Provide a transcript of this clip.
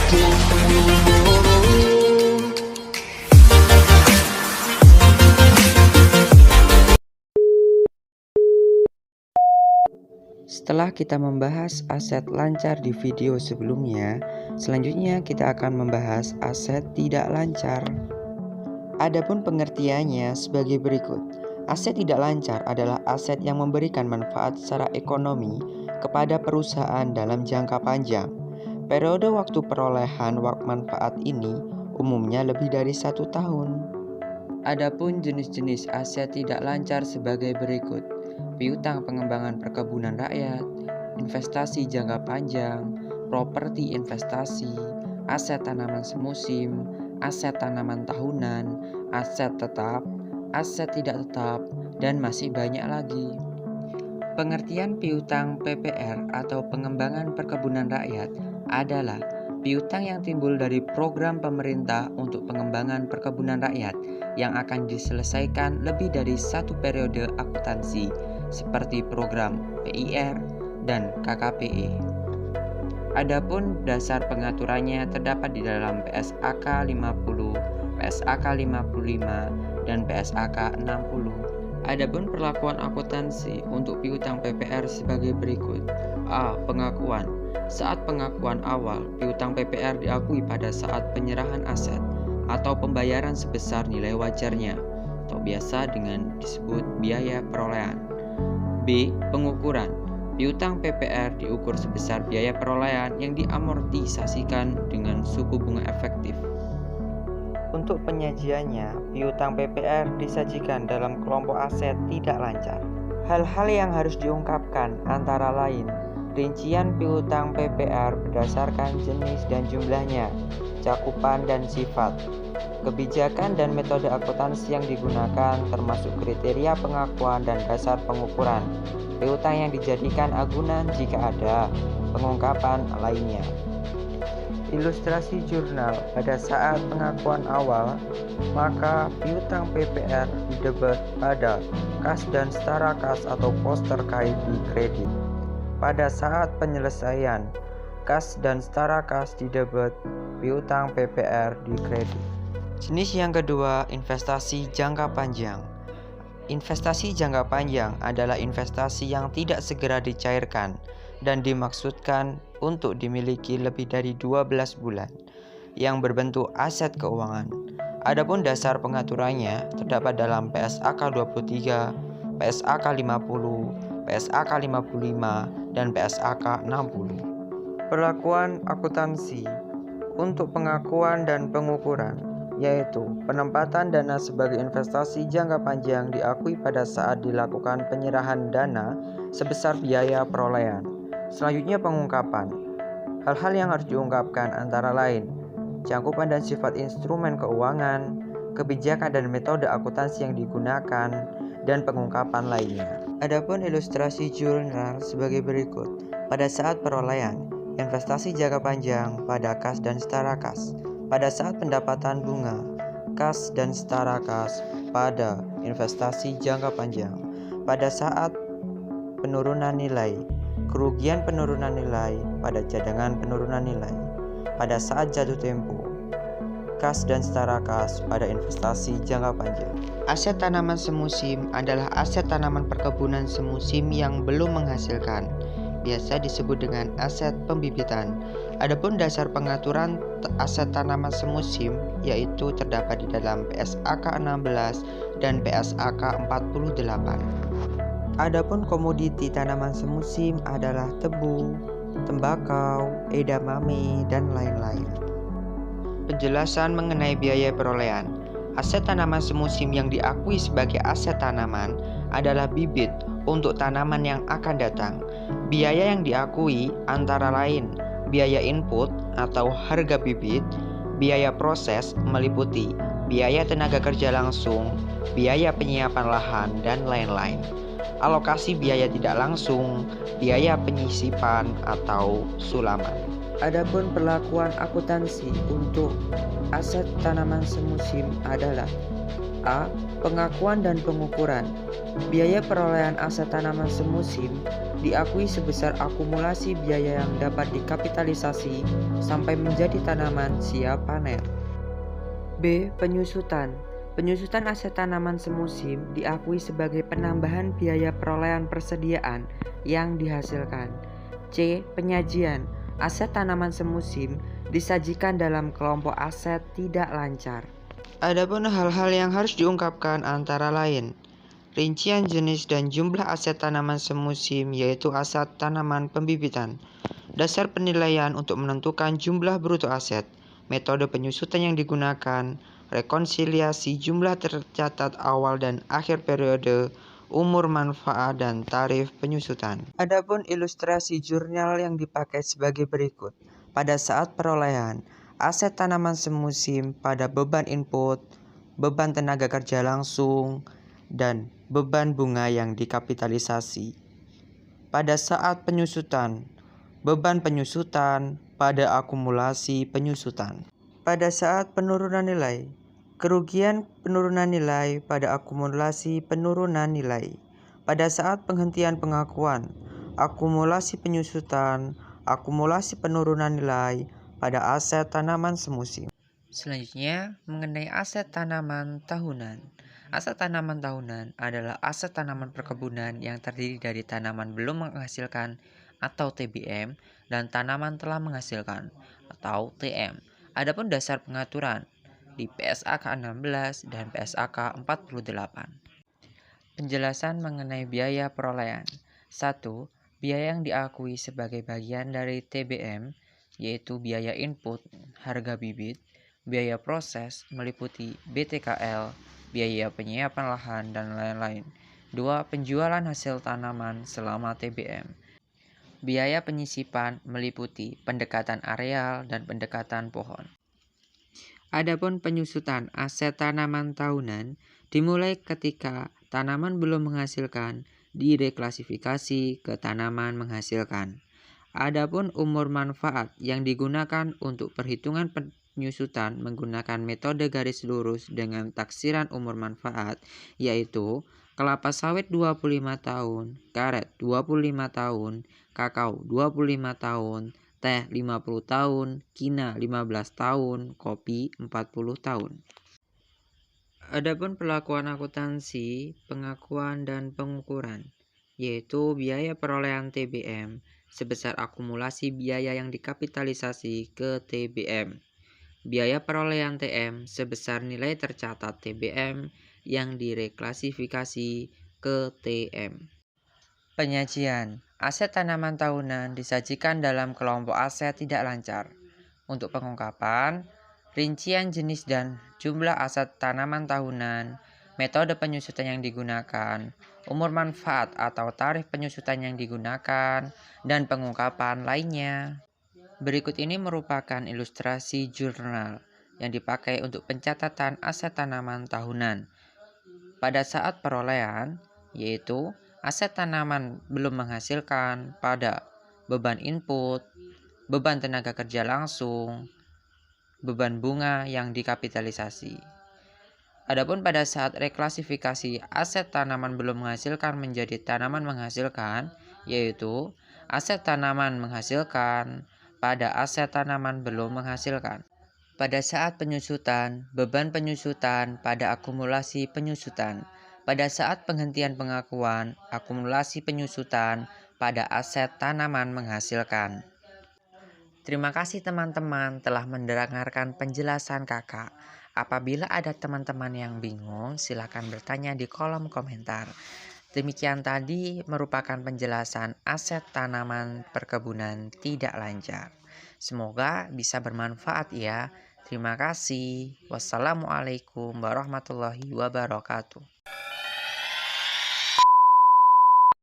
Setelah kita membahas aset lancar di video sebelumnya, selanjutnya kita akan membahas aset tidak lancar. Adapun pengertiannya sebagai berikut. Aset tidak lancar adalah aset yang memberikan manfaat secara ekonomi kepada perusahaan dalam jangka panjang. Periode waktu perolehan manfaat ini umumnya lebih dari 1 tahun. Adapun jenis-jenis aset tidak lancar sebagai berikut. Piutang pengembangan perkebunan rakyat, investasi jangka panjang, properti investasi, aset tanaman semusim, aset tanaman tahunan, aset tetap, aset tidak tetap, dan masih banyak lagi. Pengertian piutang PPR atau pengembangan perkebunan rakyat adalah piutang yang timbul dari program pemerintah untuk pengembangan perkebunan rakyat yang akan diselesaikan lebih dari 1 periode akuntansi seperti program PIR dan KKPE. Adapun dasar pengaturannya terdapat di dalam PSAK 50, PSAK 55, dan PSAK 60. Adapun perlakuan akuntansi untuk piutang PPR sebagai berikut. A. Pengakuan. Saat pengakuan awal, piutang PPR diakui pada saat penyerahan aset atau pembayaran sebesar nilai wajarnya atau biasa dengan disebut biaya perolehan. B. Pengukuran. Piutang PPR diukur sebesar biaya perolehan yang diamortisasikan dengan suku bunga efektif. Untuk penyajiannya, piutang PPR disajikan dalam kelompok aset tidak lancar. Hal-hal yang harus diungkapkan antara lain rincian piutang PPR berdasarkan jenis dan jumlahnya, cakupan dan sifat, kebijakan dan metode akuntansi yang digunakan termasuk kriteria pengakuan dan dasar pengukuran, piutang yang dijadikan agunan jika ada, pengungkapan lainnya. Ilustrasi jurnal pada saat pengakuan awal, maka piutang PPR didebet pada kas dan setara kas atau pos terkait di kredit. Pada saat penyelesaian, kas dan setara kas didebet piutang PPR di kredit. Jenis yang kedua, investasi jangka panjang. Investasi jangka panjang adalah investasi yang tidak segera dicairkan dan dimaksudkan untuk dimiliki lebih dari 12 bulan yang berbentuk aset keuangan. Adapun dasar pengaturannya terdapat dalam PSAK 23, PSAK 50, PSAK 55, dan PSAK 60. Perlakuan akuntansi untuk pengakuan dan pengukuran, yaitu penempatan dana sebagai investasi jangka panjang diakui pada saat dilakukan penyerahan dana sebesar biaya perolehan. Selanjutnya pengungkapan. Hal-hal yang harus diungkapkan antara lain cakupan dan sifat instrumen keuangan, kebijakan dan metode akuntansi yang digunakan, dan pengungkapan lainnya. Adapun ilustrasi jurnal sebagai berikut. Pada saat perolehan, investasi jangka panjang pada kas dan setara kas. Pada saat pendapatan bunga, kas dan setara kas pada investasi jangka panjang. Pada saat penurunan nilai, kerugian penurunan nilai pada cadangan penurunan nilai. Pada saat jatuh tempo, kas dan setara kas pada investasi jangka panjang. Aset tanaman semusim adalah aset tanaman perkebunan semusim yang belum menghasilkan, biasa disebut dengan aset pembibitan. Adapun dasar pengaturan aset tanaman semusim yaitu terdapat di dalam PSAK 16 dan PSAK 48. Adapun komoditi tanaman semusim adalah tebu, tembakau, edamame, dan lain-lain. Penjelasan mengenai biaya perolehan. Aset tanaman semusim yang diakui sebagai aset tanaman adalah bibit untuk tanaman yang akan datang. Biaya yang diakui antara lain biaya input atau harga bibit, biaya proses meliputi biaya tenaga kerja langsung, biaya penyiapan lahan, dan lain-lain. Alokasi biaya tidak langsung, biaya penyisipan atau sulaman. Adapun perlakuan akuntansi untuk aset tanaman semusim adalah: A. Pengakuan dan pengukuran. Biaya perolehan aset tanaman semusim diakui sebesar akumulasi biaya yang dapat dikapitalisasi sampai menjadi tanaman siap panen. B. Penyusutan. Penyusutan aset tanaman semusim diakui sebagai penambahan biaya perolehan persediaan yang dihasilkan. C. Penyajian. Aset tanaman semusim disajikan dalam kelompok aset tidak lancar. Adapun hal-hal yang harus diungkapkan antara lain: rincian jenis dan jumlah aset tanaman semusim, yaitu aset tanaman pembibitan, dasar penilaian untuk menentukan jumlah bruto aset, metode penyusutan yang digunakan, rekonsiliasi jumlah tercatat awal dan akhir periode, umur manfaat, dan tarif penyusutan. Adapun ilustrasi jurnal yang dipakai sebagai berikut. Pada saat perolehan aset tanaman semusim pada beban input, beban tenaga kerja langsung, dan beban bunga yang dikapitalisasi. Pada saat penyusutan, beban penyusutan pada akumulasi penyusutan. Pada saat penurunan nilai, kerugian penurunan nilai pada akumulasi penurunan nilai. Pada saat penghentian pengakuan, akumulasi penyusutan, akumulasi penurunan nilai pada aset tanaman semusim. Selanjutnya, mengenai aset tanaman tahunan. Aset tanaman tahunan adalah aset tanaman perkebunan yang terdiri dari tanaman belum menghasilkan atau TBM dan tanaman telah menghasilkan atau TM. Adapun dasar pengaturan di PSAK 16 dan PSAK 48. Penjelasan mengenai biaya perolehan. 1. Biaya yang diakui sebagai bagian dari TBM, yaitu biaya input, harga bibit, biaya proses meliputi BTKL, biaya penyiapan lahan, dan lain-lain. 2. Penjualan hasil tanaman selama TBM. Biaya penyisipan meliputi pendekatan areal dan pendekatan pohon. Adapun penyusutan aset tanaman tahunan dimulai ketika tanaman belum menghasilkan, direklasifikasi ke tanaman menghasilkan. Adapun umur manfaat yang digunakan untuk perhitungan penyusutan menggunakan metode garis lurus dengan taksiran umur manfaat, yaitu kelapa sawit 25 tahun, karet 25 tahun, kakao 25 tahun, teh 50 tahun, kina 15 tahun, kopi 40 tahun. Adapun perlakuan akuntansi, pengakuan, dan pengukuran, yaitu biaya perolehan TBM sebesar akumulasi biaya yang dikapitalisasi ke TBM. Biaya perolehan TM sebesar nilai tercatat TBM yang direklasifikasi ke TM. Penyajian. Aset tanaman tahunan disajikan dalam kelompok aset tidak lancar. Untuk pengungkapan, rincian jenis dan jumlah aset tanaman tahunan, metode penyusutan yang digunakan, umur manfaat atau tarif penyusutan yang digunakan, dan pengungkapan lainnya. Berikut ini merupakan ilustrasi jurnal yang dipakai untuk pencatatan aset tanaman tahunan. Pada saat perolehan, yaitu aset tanaman belum menghasilkan pada beban input, beban tenaga kerja langsung, beban bunga yang dikapitalisasi. Adapun pada saat reklasifikasi aset tanaman belum menghasilkan menjadi tanaman menghasilkan, yaitu aset tanaman menghasilkan pada aset tanaman belum menghasilkan. Pada saat penyusutan, beban penyusutan pada akumulasi penyusutan. Pada saat penghentian pengakuan, akumulasi penyusutan pada aset tanaman menghasilkan. Terima kasih teman-teman telah mendengarkan penjelasan kakak. Apabila ada teman-teman yang bingung, silakan bertanya di kolom komentar. Demikian tadi merupakan penjelasan aset tanaman perkebunan tidak lancar. Semoga bisa bermanfaat ya. Terima kasih. Wassalamualaikum warahmatullahi wabarakatuh.